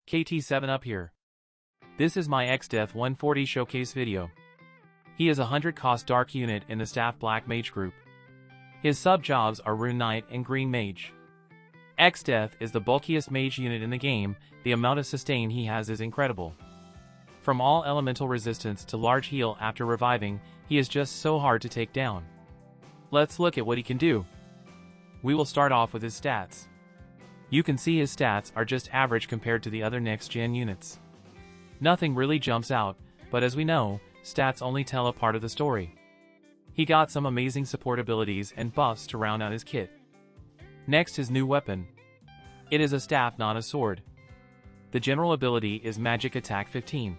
KT7 up here. This is my Exdeath 140 showcase video. He is a 100 cost dark unit in the staff black mage group. His sub-jobs are Rune Knight and Green Mage. Exdeath is the bulkiest mage unit in the game, the amount of sustain he has is incredible. From all elemental resistance to large heal after reviving, he is just so hard to take down. Let's look at what he can do. We will start off with his stats. You can see his stats are just average compared to the other next-gen units. Nothing really jumps out, but as we know, stats only tell a part of the story. He got some amazing support abilities and buffs to round out his kit. Next, his new weapon. It is a staff, not a sword. The general ability is Magic Attack 15.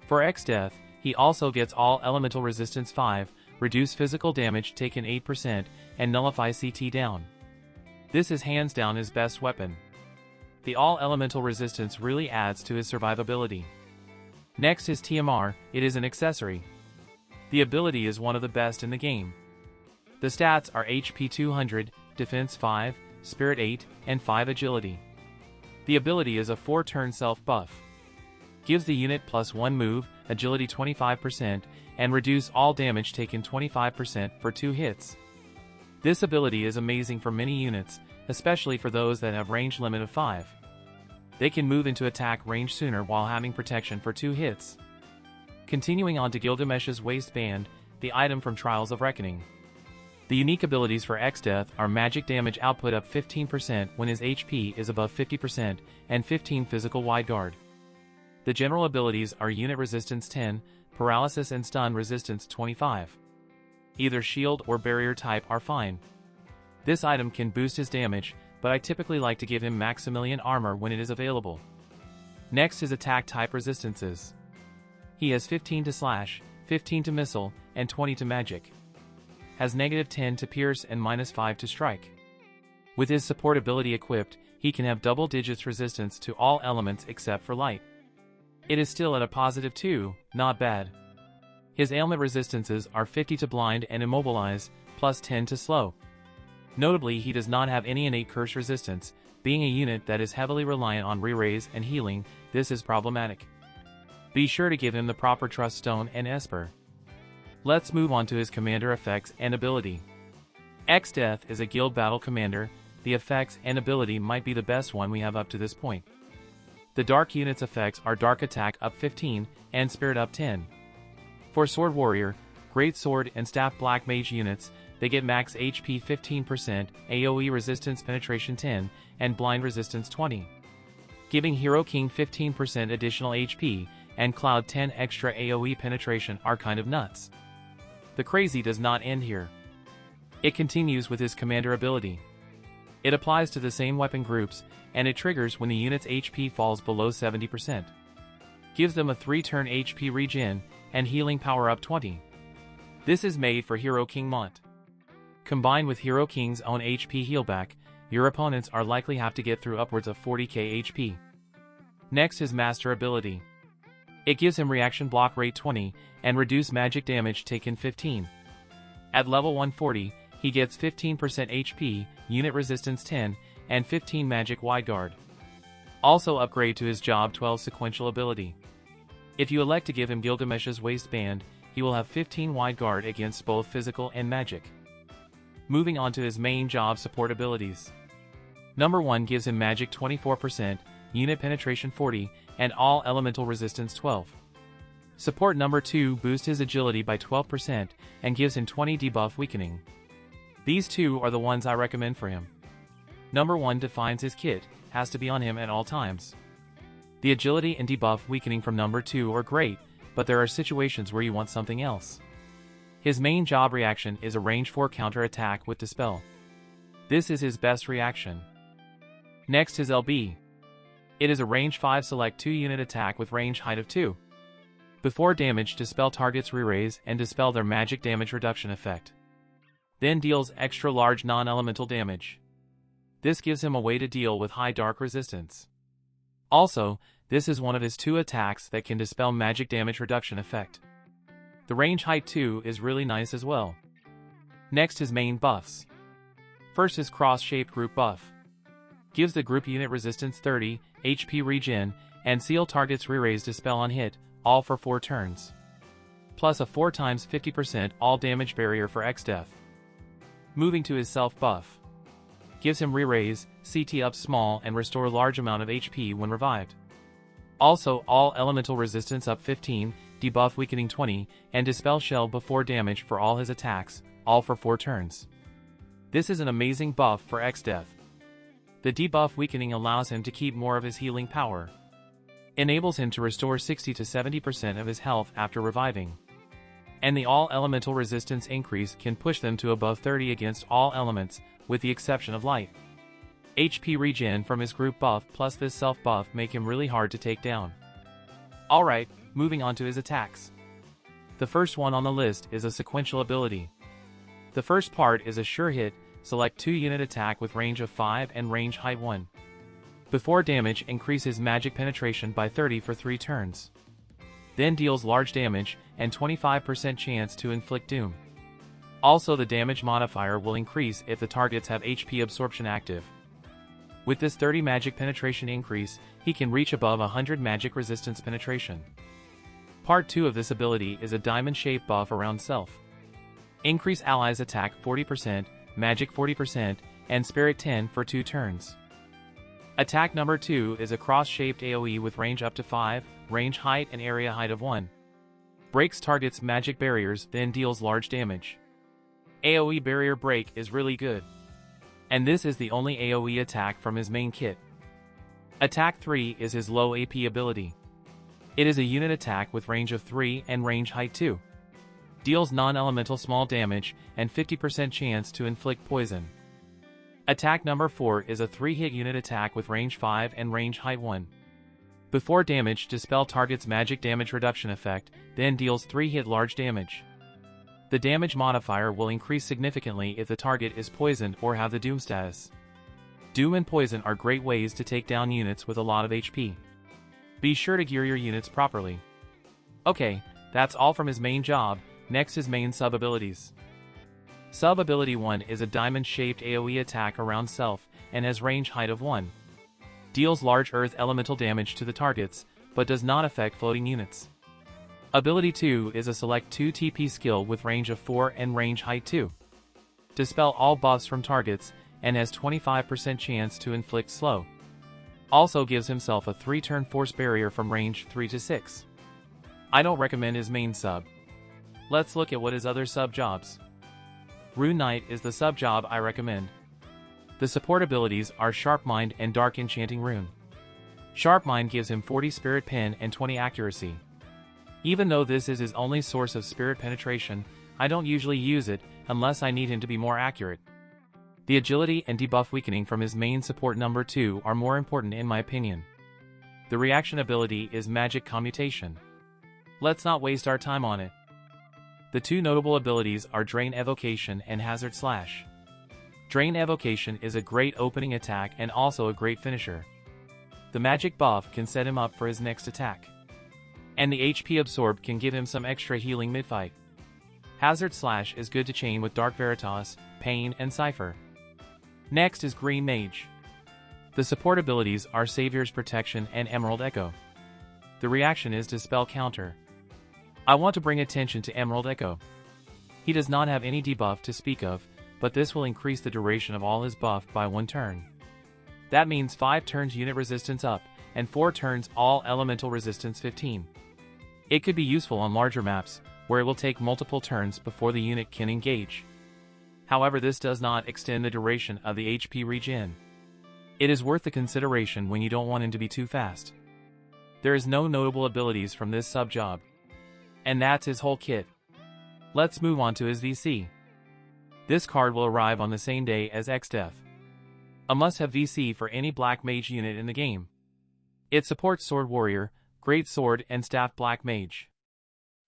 For Exdeath, he also gets all Elemental Resistance 5, reduce physical damage taken 8%, and nullify CT down. This is hands down his best weapon. The all Elemental Resistance really adds to his survivability. Next is TMR, it is an accessory. The ability is one of the best in the game. The stats are HP 200, Defense 5, Spirit 8, and 5 Agility. The ability is a 4-turn self-buff. Gives the unit +1 move, Agility 25%, and reduce all damage taken 25% for 2 hits. This ability is amazing for many units, especially for those that have range limit of 5. They can move into attack range sooner while having protection for 2 hits. Continuing on to Gilgamesh's waistband, the item from Trials of Reckoning. The unique abilities for Exdeath are magic damage output up 15% when his HP is above 50% and 15 physical wide guard. The general abilities are unit resistance 10, paralysis and stun resistance 25. Either shield or barrier type are fine. This item can boost his damage, but I typically like to give him Maximilian armor when it is available. Next is attack type resistances. He has 15 to slash, 15 to missile, and 20 to magic. Has -10 to pierce and -5 to strike. With his support ability equipped, he can have double digits resistance to all elements except for light. It is still at a +2, not bad. His ailment resistances are 50 to blind and immobilize, +10 to slow. Notably, he does not have any innate curse resistance, being a unit that is heavily reliant on re-raise and healing. This is problematic. Be sure to give him the proper Truststone and Esper. Let's move on to his commander effects and ability. Exdeath is a guild battle commander. The effects and ability might be the best one we have up to this point. The dark unit's effects are Dark Attack up 15 and Spirit up 10. For Sword Warrior, Great Sword and Staff Black Mage units, they get max HP 15%, AoE resistance penetration 10, and blind resistance 20. Giving Hero King 15% additional HP, and Cloud 10 extra AoE penetration are kind of nuts. The crazy does not end here. It continues with his commander ability. It applies to the same weapon groups, and it triggers when the unit's HP falls below 70%. Gives them a 3-turn HP regen, and healing power up 20. This is made for Hero King Mont. Combined with Hero King's own HP healback, your opponents are likely have to get through upwards of 40k HP. Next is Master ability. It gives him reaction block rate 20, and reduce magic damage taken 15. At level 140, he gets 15% HP, unit resistance 10, and 15 magic wide guard. Also upgrade to his Job 12 sequential ability. If you elect to give him Gilgamesh's waistband, he will have 15 wide guard against both physical and magic. Moving on to his main job support abilities. Number 1 gives him magic 24%, unit penetration 40, and all elemental resistance 12. Support number 2 boosts his agility by 12% and gives him 20 debuff weakening. These two are the ones I recommend for him. Number 1 defines his kit, has to be on him at all times. The agility and debuff weakening from number 2 are great, but there are situations where you want something else. His main job reaction is a range 4 counter attack with Dispel. This is his best reaction. Next is LB. It is a range 5 select 2 unit attack with range height of 2. Before damage, Dispel targets re-raise and dispel their magic damage reduction effect. Then deals extra large non-elemental damage. This gives him a way to deal with high dark resistance. Also, this is one of his 2 attacks that can dispel magic damage reduction effect. The range height 2 is really nice as well. Next his main buffs. First is cross-shaped group buff. Gives the group unit resistance 30, HP regen, and seal target's re-raise dispel on hit, all for 4 turns. Plus a 4 times 50% all damage barrier for Exdeath. Moving to his self buff. Gives him re-raise, CT up small and restore large amount of HP when revived. Also all elemental resistance up 15, debuff weakening 20, and dispel shell before damage for all his attacks, all for 4 turns. This is an amazing buff for Exdeath. The debuff weakening allows him to keep more of his healing power. Enables him to restore 60 to 70% of his health after reviving. And the all elemental resistance increase can push them to above 30 against all elements, with the exception of light. HP regen from his group buff plus this self buff make him really hard to take down. Alright, moving on to his attacks. The first one on the list is a sequential ability. The first part is a sure hit, select 2 unit attack with range of 5 and range height 1. Before damage increases magic penetration by 30 for 3 turns. Then deals large damage, and 25% chance to inflict doom. Also the damage modifier will increase if the targets have HP absorption active. With this 30 magic penetration increase, he can reach above 100 magic resistance penetration. Part 2 of this ability is a diamond shape buff around self. Increase allies attack 40%, magic 40%, and spirit 10 for 2 turns. Attack number 2 is a cross-shaped AoE with range up to 5, range height and area height of 1. Breaks target's magic barriers, then deals large damage. AoE barrier break is really good. And this is the only AoE attack from his main kit. Attack 3 is his low AP ability. It is a unit attack with range of 3 and range height 2. Deals non-elemental small damage and 50% chance to inflict poison. Attack number 4 is a 3-hit unit attack with range 5 and range height 1. Before damage, dispel target's magic damage reduction effect, then deals 3-hit large damage. The damage modifier will increase significantly if the target is poisoned or have the doom status. Doom and poison are great ways to take down units with a lot of HP. Be sure to gear your units properly. Okay, that's all from his main job. Next his main sub-abilities. Sub-ability 1 is a diamond-shaped AoE attack around self, and has range height of 1. Deals large earth elemental damage to the targets, but does not affect floating units. Ability 2 is a select 2 TP skill with range of 4 and range height 2. Dispel all buffs from targets, and has 25% chance to inflict slow. Also gives himself a 3-turn force barrier from range 3 to 6. I don't recommend his main sub. Let's look at what his other sub-jobs. Rune Knight is the sub-job I recommend. The support abilities are Sharp Mind and Dark Enchanting Rune. Sharp Mind gives him 40 Spirit Pen and 20 Accuracy. Even though this is his only source of spirit penetration, I don't usually use it unless I need him to be more accurate. The agility and debuff weakening from his main support number 2 are more important in my opinion. The reaction ability is Magic Commutation. Let's not waste our time on it. The 2 notable abilities are Drain Evocation and Hazard Slash. Drain Evocation is a great opening attack and also a great finisher. The magic buff can set him up for his next attack. And the HP absorbed can give him some extra healing mid-fight. Hazard Slash is good to chain with Dark Veritas, Paine, and Cypher. Next is Green Mage. The support abilities are Savior's Protection and Emerald Echo. The reaction is Dispel Counter. I want to bring attention to Emerald Echo. He does not have any debuff to speak of, but this will increase the duration of all his buff by 1 turn. That means 5 turns unit resistance up, and 4 turns all elemental resistance 15. It could be useful on larger maps, where it will take multiple turns before the unit can engage. However, this does not extend the duration of the HP regen. It is worth the consideration when you don't want him to be too fast. There is no notable abilities from this sub-job. And that's his whole kit. Let's move on to his VC. This card will arrive on the same day as Exdeath. A must-have VC for any Black Mage unit in the game. It supports Sword Warrior, Great Sword, and Staff Black Mage.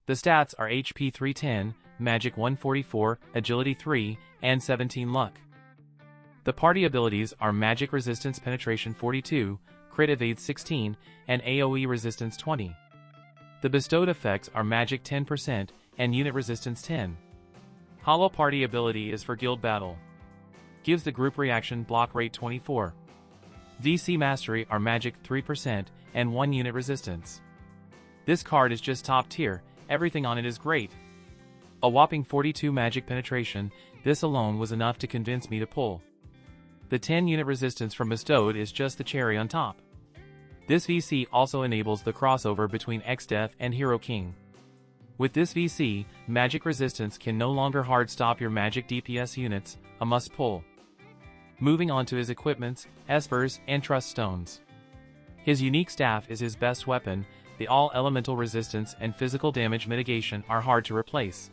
The stats are HP 310, Magic 144, Agility 3, and 17 Luck. The party abilities are Magic Resistance Penetration 42, Crit Evade 16, and AoE Resistance 20. The bestowed effects are Magic 10% and Unit Resistance 10. Hollow Party ability is for Guild Battle. Gives the group reaction block rate 24. VC Mastery are magic 3% and 1 unit resistance. This card is just top tier, everything on it is great. A whopping 42 magic penetration, this alone was enough to convince me to pull. The 10 unit resistance from Bestowed is just the cherry on top. This VC also enables the crossover between Exdeath and Hero King. With this VC, magic resistance can no longer hard stop your magic DPS units, a must pull. Moving on to his equipments, Espers, and Truststones. His unique staff is his best weapon, the all-elemental resistance and physical damage mitigation are hard to replace.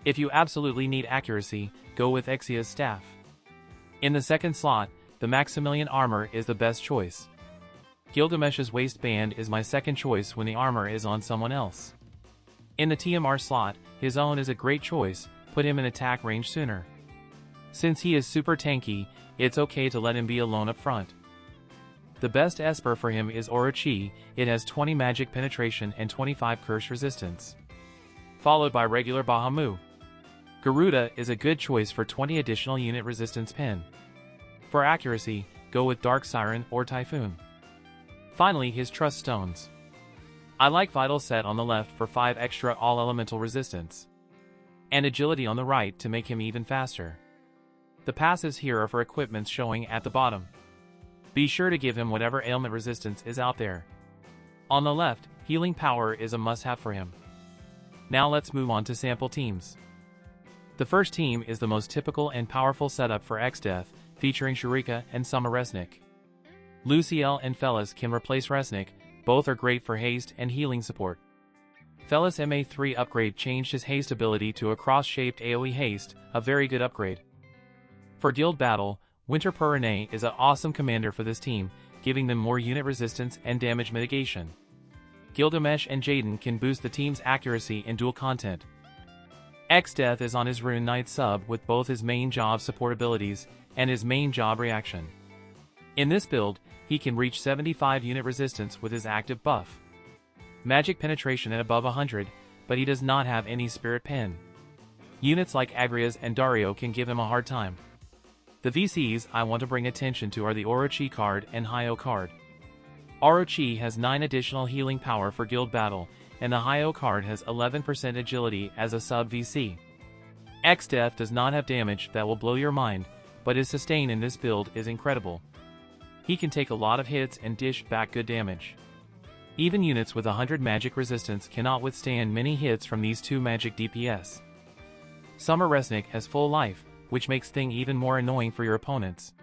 If you absolutely need accuracy, go with Exia's staff. In the second slot, the Maximilian armor is the best choice. Gilgamesh's waistband is my second choice when the armor is on someone else. In the TMR slot, his own is a great choice, put him in attack range sooner. Since he is super tanky, it's okay to let him be alone up front. The best Esper for him is Orochi, it has 20 magic penetration and 25 curse resistance. Followed by regular Bahamut. Garuda is a good choice for 20 additional unit resistance pen. For accuracy, go with Dark Siren or Typhoon. Finally, his Truststones. I like Vital Set on the left for 5 extra all-elemental resistance. And Agility on the right to make him even faster. The passives here are for equipments showing at the bottom. Be sure to give him whatever ailment resistance is out there. On the left, Healing Power is a must-have for him. Now let's move on to sample teams. The first team is the most typical and powerful setup for Exdeath, featuring Shurecca and SummerGlaciela. Lucielle and Felis can replace Resnick, both are great for haste and healing support. Felis MA3 upgrade changed his haste ability to a cross-shaped AoE haste, a very good upgrade. For guild battle, Winter Purine is an awesome commander for this team, giving them more unit resistance and damage mitigation. Gilgamesh and Jaden can boost the team's accuracy in dual content. Exdeath is on his Rune Knight sub with both his main job support abilities and his main job reaction. In this build, he can reach 75 unit resistance with his active buff. Magic penetration at above 100, but he does not have any spirit pen. Units like Agrias and Dario can give him a hard time. The VCs I want to bring attention to are the Orochi card and Hyo card. Orochi has 9 additional healing power for guild battle, and the Hyo card has 11% agility as a sub VC. Exdeath does not have damage that will blow your mind, but his sustain in this build is incredible. He can take a lot of hits and dish back good damage. Even units with 100 magic resistance cannot withstand many hits from these 2 magic DPS. Summer Resnick has full life, which makes things even more annoying for your opponents.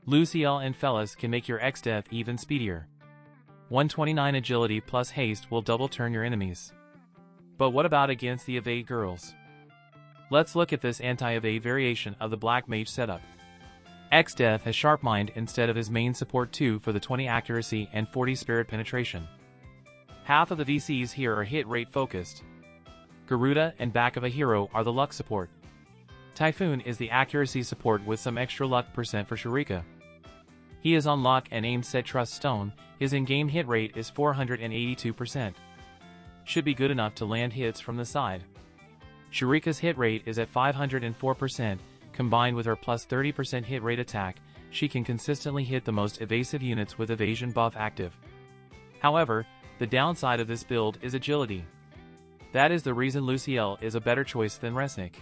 Lucielle and Felis can make your Exdeath even speedier. 129 agility plus haste will double turn your enemies. But what about against the evade girls? Let's look at this anti-evade variation of the Black Mage setup. Exdeath has Sharp Mind instead of his main support 2 for the 20 accuracy and 40 spirit penetration. Half of the VCs here are hit rate focused. Garuda and Back of a Hero are the luck support. Typhoon is the accuracy support with some extra luck percent for Shurecca. He is on luck and aim set Truststone, his in-game hit rate is 482%. Should be good enough to land hits from the side. Shurecca's hit rate is at 504%, combined with her plus 30% hit rate attack, she can consistently hit the most evasive units with evasion buff active. However, the downside of this build is agility. That is the reason Lucielle is a better choice than Resnick.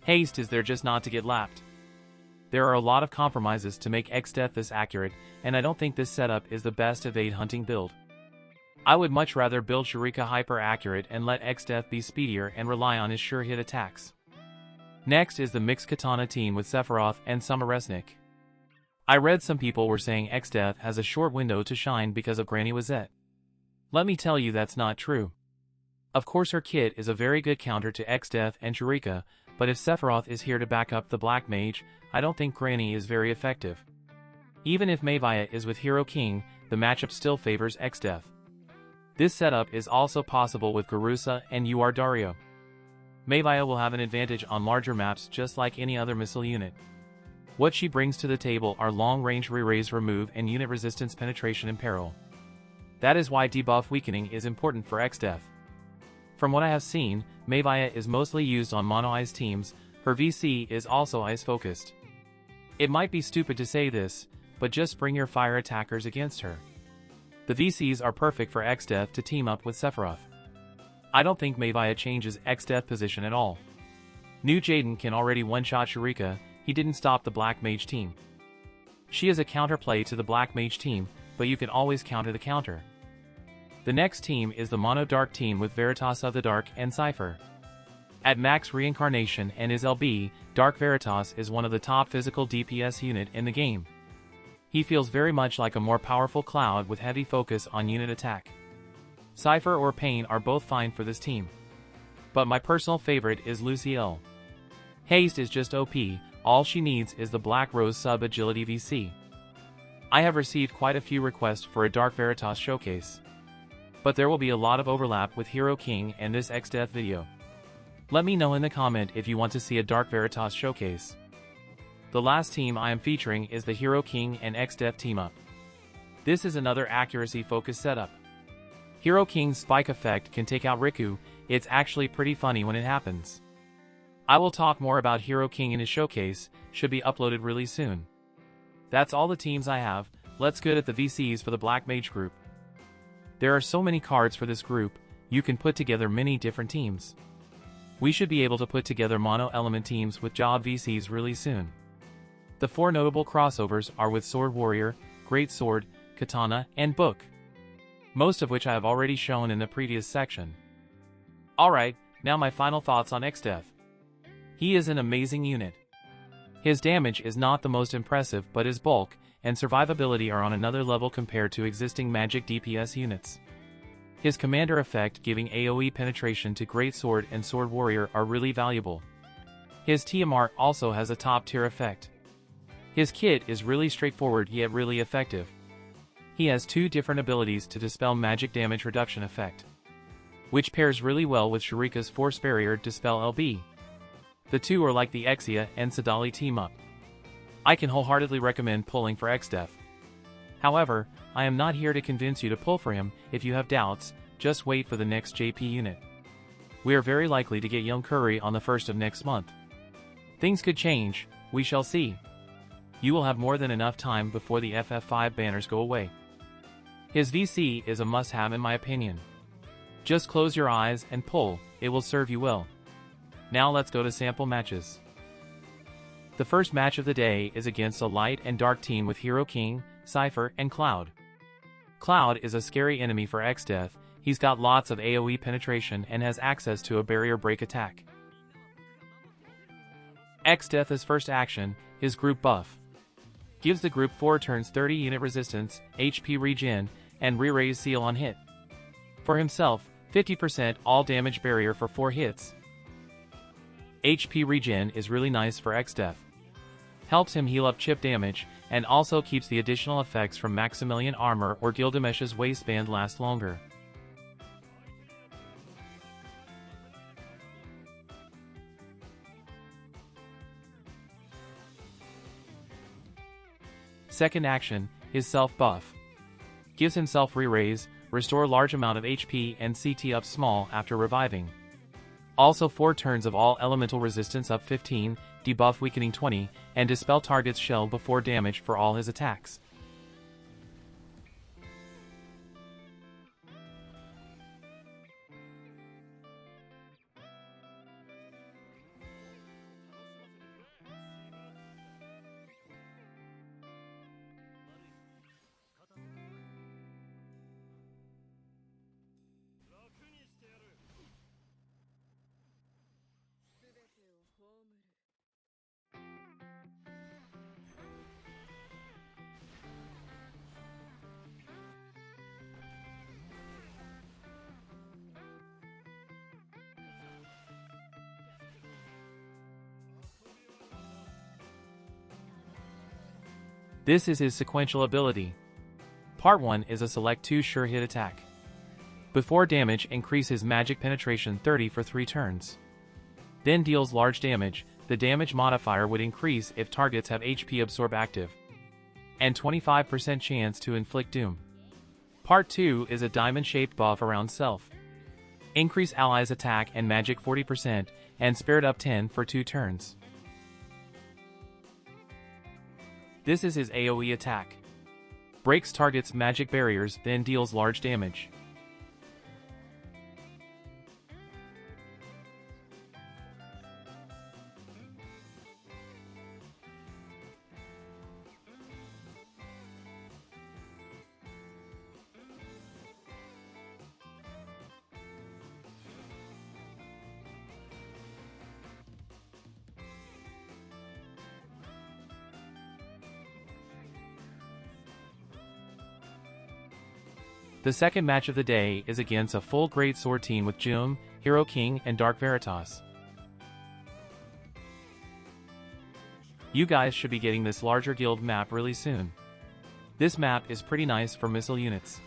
Haste is there just not to get lapped. There are a lot of compromises to make Exdeath this accurate, and I don't think this setup is the best evade hunting build. I would much rather build Shurecca hyper accurate and let Exdeath be speedier and rely on his sure hit attacks. Next is the mixed katana team with Sephiroth and Summer Resnick. I read some people were saying Exdeath has a short window to shine because of Granny Wazette. Let me tell you that's not true. Of course her kit is a very good counter to Exdeath and Shurecca, but if Sephiroth is here to back up the Black Mage, I don't think Granny is very effective. Even if Mevaya is with Hero King, the matchup still favors Exdeath. This setup is also possible with Garusa and UR Dario. Mevaya will have an advantage on larger maps just like any other missile unit. What she brings to the table are long-range re-raise remove and unit resistance penetration in peril. That is why debuff weakening is important for Exdeath. From what I have seen, Mevaya is mostly used on mono-ice teams, her VC is also ice-focused. It might be stupid to say this, but just bring your fire attackers against her. The VCs are perfect for Exdeath to team up with Sephiroth. I don't think Mavia changes Exdeath position at all. New Jaden can already one-shot Shurecca, he didn't stop the Black Mage team. She is a counterplay to the Black Mage team, but you can always counter the counter. The next team is the Mono Dark team with Veritas of the Dark and Cypher. At max reincarnation and is LB, Dark Veritas is one of the top physical DPS unit in the game. He feels very much like a more powerful Cloud with heavy focus on unit attack. Cypher or Paine are both fine for this team. But my personal favorite is Lucielle. Haste is just OP, all she needs is the Black Rose sub agility VC. I have received quite a few requests for a Dark Veritas showcase. But there will be a lot of overlap with Hero King and this Exdeath video. Let me know in the comment if you want to see a Dark Veritas showcase. The last team I am featuring is the Hero King and Exdeath team-up. This is another accuracy-focused setup. Hero King's spike effect can take out Rikku, it's actually pretty funny when it happens. I will talk more about Hero King in his showcase, should be uploaded really soon. That's all the teams I have, let's get at the VCs for the Black Mage group. There are so many cards for this group, you can put together many different teams. We should be able to put together mono-element teams with job VCs really soon. The 4 notable crossovers are with Sword Warrior, Great Sword, Katana, and Book. Most of which I have already shown in the previous section. Alright, now my final thoughts on Exdeath. He is an amazing unit. His damage is not the most impressive, but his bulk and survivability are on another level compared to existing magic DPS units. His commander effect giving AoE penetration to Great Sword and Sword Warrior are really valuable. His TMR also has a top tier effect. His kit is really straightforward yet really effective. He has 2 different abilities to dispel magic damage reduction effect, which pairs really well with Shurecca's Force Barrier Dispel LB. The 2 are like the Exia and Sidali team-up. I can wholeheartedly recommend pulling for Exdeath. However, I am not here to convince you to pull for him. If you have doubts, just wait for the next JP unit. We are very likely to get Young Curry on the 1st of next month. Things could change, we shall see. You will have more than enough time before the FF5 banners go away. His VC is a must-have in my opinion. Just close your eyes and pull, it will serve you well. Now let's go to sample matches. The first match of the day is against a light and dark team with Hero King, Cypher, and Cloud. Cloud is a scary enemy for Exdeath, he's got lots of AoE penetration and has access to a barrier break attack. Exdeath's first action, his group buff. Gives the group 4 turns 30 unit resistance, HP regen, and re-raise seal on hit. For himself, 50% all damage barrier for 4 hits. HP regen is really nice for Exdeath. Helps him heal up chip damage, and also keeps the additional effects from Maximilian Armor or Gilgamesh's waistband last longer. Second action, his self buff. Gives himself re-raise, restore large amount of HP and CT up small after reviving. Also 4 turns of all elemental resistance up 15, debuff weakening 20, and dispel target's shell before damage for all his attacks. This is his sequential ability. Part 1 is a select 2 sure hit attack. Before damage, increase his magic penetration 30 for 3 turns. Then deals large damage, the damage modifier would increase if targets have HP absorb active. And 25% chance to inflict doom. Part 2 is a diamond-shaped buff around self. Increase allies' attack and magic 40%, and spirit up 10 for 2 turns. This is his AoE attack. Breaks target's magic barriers, then deals large damage. The second match of the day is against a full Great Sword team with Jum, Hero King, and Dark Veritas. You guys should be getting this larger guild map really soon. This map is pretty nice for missile units.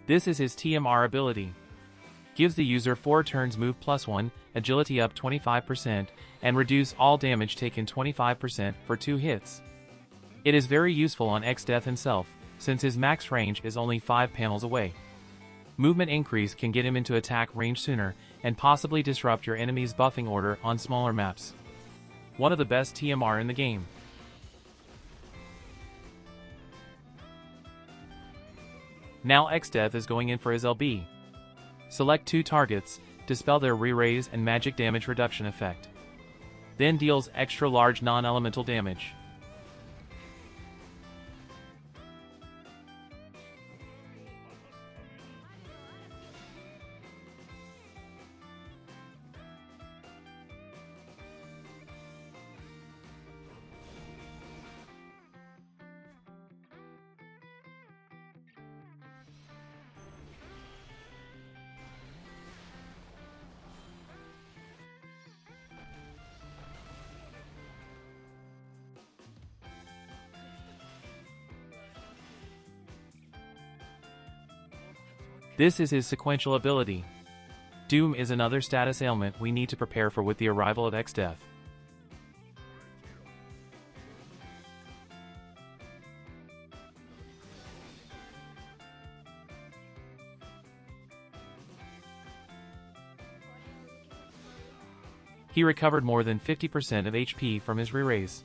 This is his TMR ability. Gives the user 4 turns move +1, agility up 25%, and reduce all damage taken 25% for 2 hits. It is very useful on Exdeath himself, since his max range is only 5 panels away. Movement increase can get him into attack range sooner, and possibly disrupt your enemy's buffing order on smaller maps. One of the best TMR in the game. Now Exdeath is going in for his LB. Select 2 targets, dispel their re-raise and magic damage reduction effect. Then deals extra large non-elemental damage. This is his sequential ability. Doom is another status ailment we need to prepare for with the arrival of Exdeath. He recovered more than 50% of HP from his re-raise.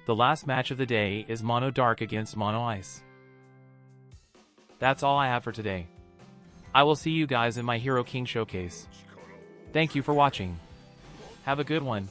The last match of the day is Mono Dark against Mono Ice. That's all I have for today. I will see you guys in my Hero King showcase. Thank you for watching. Have a good one.